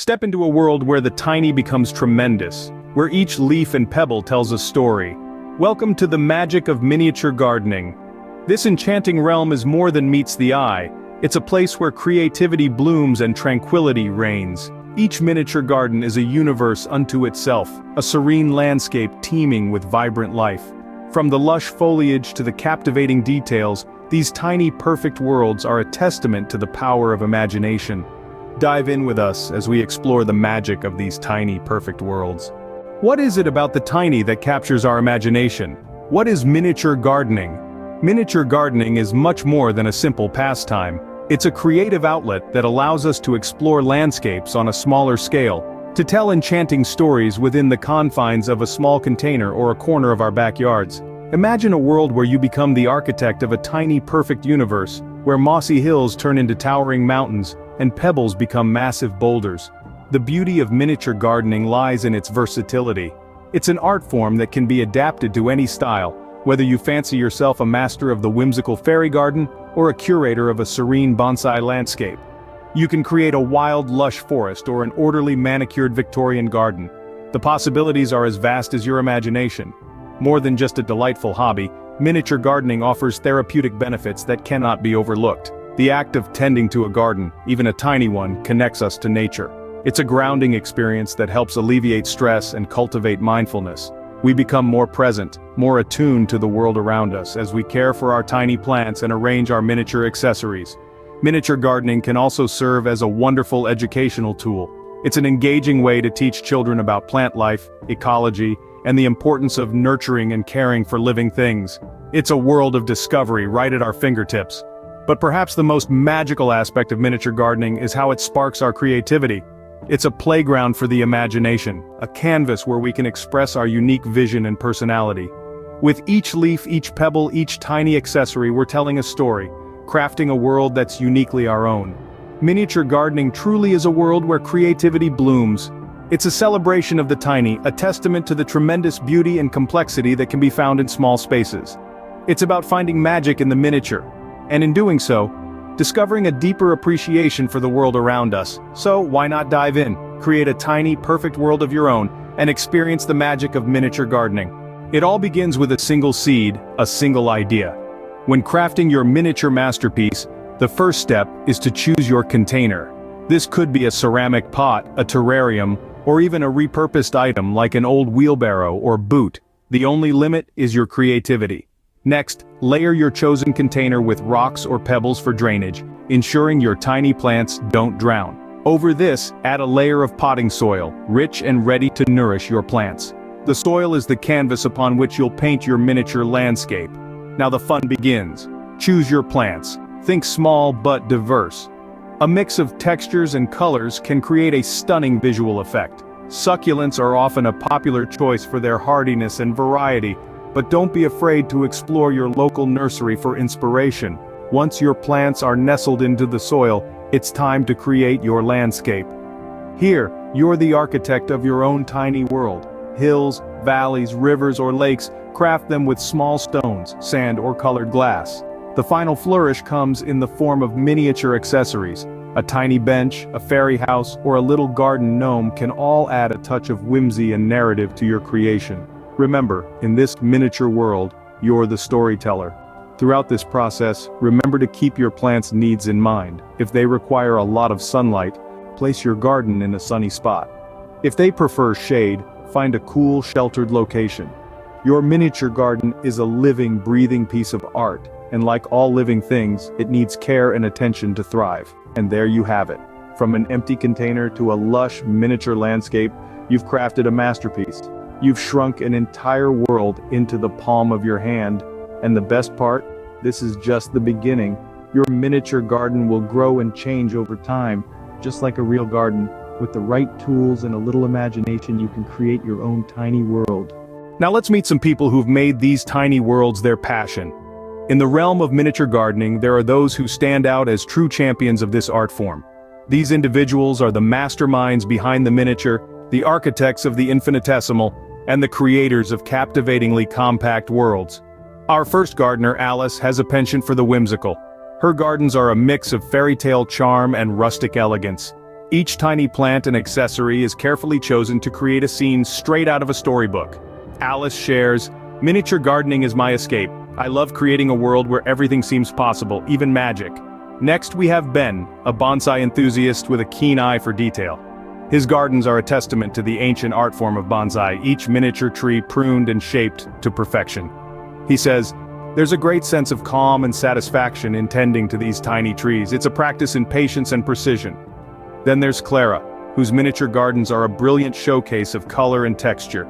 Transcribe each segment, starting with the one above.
Step into a world where the tiny becomes tremendous, where each leaf and pebble tells a story. Welcome to the magic of miniature gardening. This enchanting realm is more than meets the eye. It's a place where creativity blooms and tranquility reigns. Each miniature garden is a universe unto itself, a serene landscape teeming with vibrant life. From the lush foliage to the captivating details, these tiny perfect worlds are a testament to the power of imagination. Dive in with us as we explore the magic of these tiny perfect worlds. What is it about the tiny that captures our imagination? What is miniature gardening? Miniature gardening is much more than a simple pastime. It's a creative outlet that allows us to explore landscapes on a smaller scale, to tell enchanting stories within the confines of a small container or a corner of our backyards. Imagine a world where you become the architect of a tiny perfect universe, where mossy hills turn into towering mountains, and pebbles become massive boulders. The beauty of miniature gardening lies in its versatility. It's an art form that can be adapted to any style, whether you fancy yourself a master of the whimsical fairy garden, or a curator of a serene bonsai landscape. You can create a wild, lush forest or an orderly manicured Victorian garden. The possibilities are as vast as your imagination. More than just a delightful hobby, miniature gardening offers therapeutic benefits that cannot be overlooked. The act of tending to a garden, even a tiny one, connects us to nature. It's a grounding experience that helps alleviate stress and cultivate mindfulness. We become more present, more attuned to the world around us as we care for our tiny plants and arrange our miniature accessories. Miniature gardening can also serve as a wonderful educational tool. It's an engaging way to teach children about plant life, ecology, and the importance of nurturing and caring for living things. It's a world of discovery right at our fingertips. But perhaps the most magical aspect of miniature gardening is how it sparks our creativity. It's a playground for the imagination, a canvas where we can express our unique vision and personality. With each leaf, each pebble, each tiny accessory, we're telling a story, crafting a world that's uniquely our own. Miniature gardening truly is a world where creativity blooms. It's a celebration of the tiny, a testament to the tremendous beauty and complexity that can be found in small spaces. It's about finding magic in the miniature, and in doing so, discovering a deeper appreciation for the world around us. So why not dive in, create a tiny, perfect world of your own, and experience the magic of miniature gardening. It all begins with a single seed, a single idea. When crafting your miniature masterpiece, the first step is to choose your container. This could be a ceramic pot, a terrarium, or even a repurposed item like an old wheelbarrow or boot. The only limit is your creativity. Next, layer your chosen container with rocks or pebbles for drainage, ensuring your tiny plants don't drown. Over this, add a layer of potting soil, rich and ready to nourish your plants. The soil is the canvas upon which you'll paint your miniature landscape. Now the fun begins. Choose your plants. Think small but diverse. A mix of textures and colors can create a stunning visual effect. Succulents are often a popular choice for their hardiness and variety, but don't be afraid to explore your local nursery for inspiration. Once your plants are nestled into the soil, it's time to create your landscape. Here, you're the architect of your own tiny world. Hills, valleys, rivers, or lakes, craft them with small stones, sand, or colored glass. The final flourish comes in the form of miniature accessories. A tiny bench, a fairy house, or a little garden gnome can all add a touch of whimsy and narrative to your creation. Remember, in this miniature world, you're the storyteller. Throughout this process, remember to keep your plants' needs in mind. If they require a lot of sunlight, place your garden in a sunny spot. If they prefer shade, find a cool, sheltered location. Your miniature garden is a living, breathing piece of art, and like all living things, it needs care and attention to thrive. And there you have it. From an empty container to a lush, miniature landscape, you've crafted a masterpiece. You've shrunk an entire world into the palm of your hand. And the best part? This is just the beginning. Your miniature garden will grow and change over time, just like a real garden. With the right tools and a little imagination, you can create your own tiny world. Now let's meet some people who've made these tiny worlds their passion. In the realm of miniature gardening, there are those who stand out as true champions of this art form. These individuals are the masterminds behind the miniature, the architects of the infinitesimal, and the creators of captivatingly compact worlds. Our first gardener, Alice, has a penchant for the whimsical. Her gardens are a mix of fairy tale charm and rustic elegance. Each tiny plant and accessory is carefully chosen to create a scene straight out of a storybook. Alice shares, "Miniature gardening is my escape. I love creating a world where everything seems possible, even magic." Next we have Ben, a bonsai enthusiast with a keen eye for detail. His gardens are a testament to the ancient art form of bonsai, each miniature tree pruned and shaped to perfection. He says, "There's a great sense of calm and satisfaction in tending to these tiny trees. It's a practice in patience and precision." Then there's Clara, whose miniature gardens are a brilliant showcase of color and texture.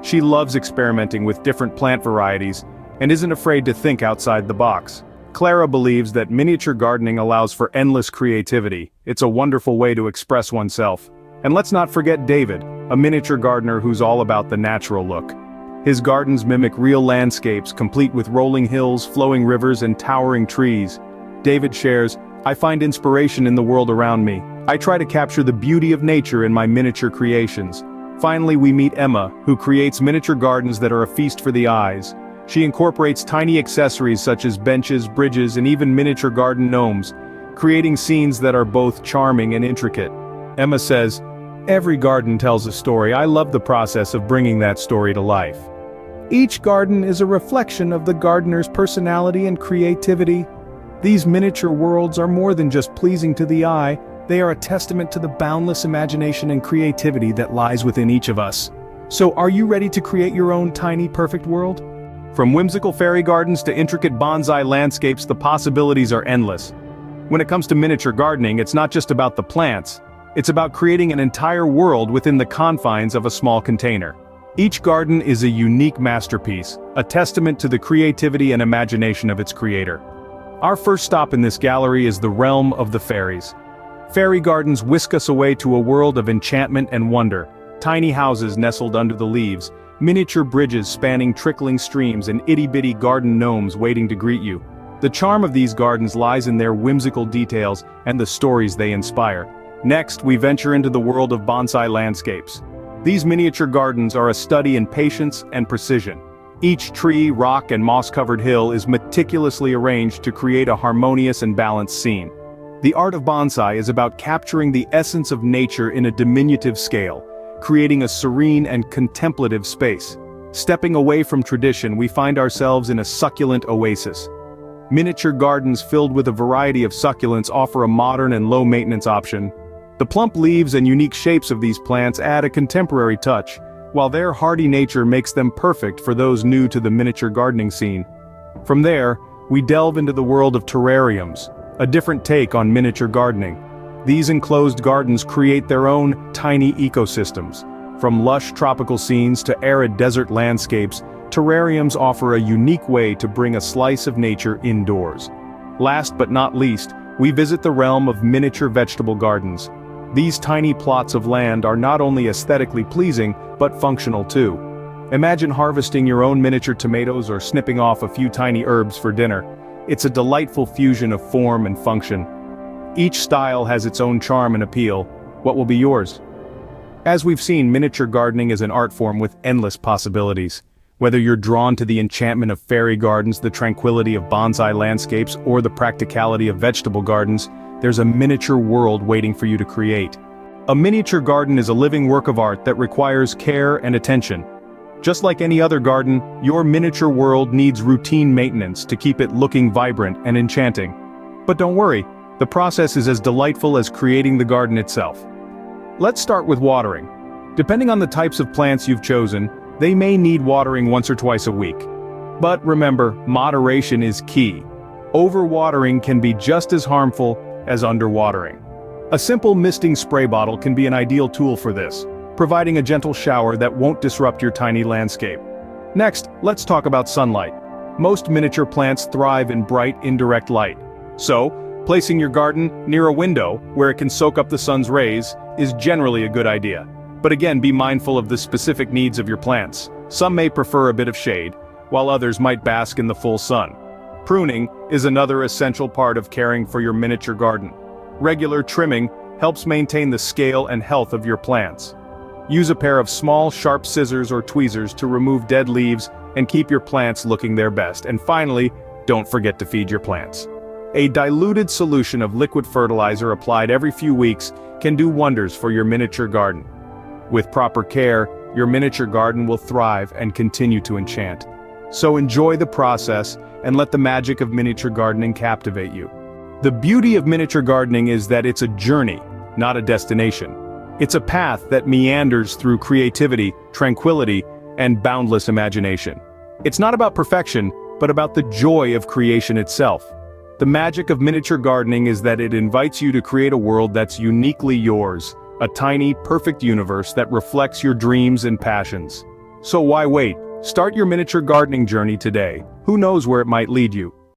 She loves experimenting with different plant varieties and isn't afraid to think outside the box. Clara believes that miniature gardening allows for endless creativity. It's a wonderful way to express oneself. And let's not forget David, a miniature gardener who's all about the natural look. His gardens mimic real landscapes, complete with rolling hills, flowing rivers, and towering trees. David shares, "I find inspiration in the world around me. I try to capture the beauty of nature in my miniature creations." Finally, we meet Emma, who creates miniature gardens that are a feast for the eyes. She incorporates tiny accessories such as benches, bridges, and even miniature garden gnomes, creating scenes that are both charming and intricate. Emma says, "Every garden tells a story. I love the process of bringing that story to life." Each garden is a reflection of the gardener's personality and creativity. These miniature worlds are more than just pleasing to the eye, they are a testament to the boundless imagination and creativity that lies within each of us. So are you ready to create your own tiny perfect world? From whimsical fairy gardens to intricate bonsai landscapes, the possibilities are endless. When it comes to miniature gardening, it's not just about the plants, it's about creating an entire world within the confines of a small container. Each garden is a unique masterpiece, a testament to the creativity and imagination of its creator. Our first stop in this gallery is the realm of the fairies. Fairy gardens whisk us away to a world of enchantment and wonder. Tiny houses nestled under the leaves, miniature bridges spanning trickling streams, and itty-bitty garden gnomes waiting to greet you. The charm of these gardens lies in their whimsical details and the stories they inspire. Next, we venture into the world of bonsai landscapes. These miniature gardens are a study in patience and precision. Each tree, rock, and moss-covered hill is meticulously arranged to create a harmonious and balanced scene. The art of bonsai is about capturing the essence of nature in a diminutive scale, creating a serene and contemplative space. Stepping away from tradition, we find ourselves in a succulent oasis. Miniature gardens filled with a variety of succulents offer a modern and low-maintenance option. The plump leaves and unique shapes of these plants add a contemporary touch, while their hardy nature makes them perfect for those new to the miniature gardening scene. From there, we delve into the world of terrariums, a different take on miniature gardening. These enclosed gardens create their own tiny ecosystems. From lush tropical scenes to arid desert landscapes, terrariums offer a unique way to bring a slice of nature indoors. Last but not least, we visit the realm of miniature vegetable gardens. These tiny plots of land are not only aesthetically pleasing, but functional too. Imagine harvesting your own miniature tomatoes or snipping off a few tiny herbs for dinner. It's a delightful fusion of form and function. Each style has its own charm and appeal. What will be yours? As we've seen, miniature gardening is an art form with endless possibilities. Whether you're drawn to the enchantment of fairy gardens, the tranquility of bonsai landscapes, or the practicality of vegetable gardens, there's a miniature world waiting for you to create. A miniature garden is a living work of art that requires care and attention. Just like any other garden, your miniature world needs routine maintenance to keep it looking vibrant and enchanting. But don't worry, the process is as delightful as creating the garden itself. Let's start with watering. Depending on the types of plants you've chosen, they may need watering once or twice a week. But remember, moderation is key. Overwatering can be just as harmful as underwatering. A simple misting spray bottle can be an ideal tool for this, providing a gentle shower that won't disrupt your tiny landscape. Next, let's talk about sunlight. Most miniature plants thrive in bright, indirect light. So, placing your garden near a window where it can soak up the sun's rays is generally a good idea. But again, be mindful of the specific needs of your plants. Some may prefer a bit of shade, while others might bask in the full sun. Pruning is another essential part of caring for your miniature garden. Regular trimming helps maintain the scale and health of your plants. Use a pair of small, sharp scissors or tweezers to remove dead leaves and keep your plants looking their best. And finally, don't forget to feed your plants. A diluted solution of liquid fertilizer applied every few weeks can do wonders for your miniature garden. With proper care, your miniature garden will thrive and continue to enchant. So enjoy the process and let the magic of miniature gardening captivate you. The beauty of miniature gardening is that it's a journey, not a destination. It's a path that meanders through creativity, tranquility, and boundless imagination. It's not about perfection, but about the joy of creation itself. The magic of miniature gardening is that it invites you to create a world that's uniquely yours, a tiny, perfect universe that reflects your dreams and passions. So why wait? Start your miniature gardening journey today. Who knows where it might lead you?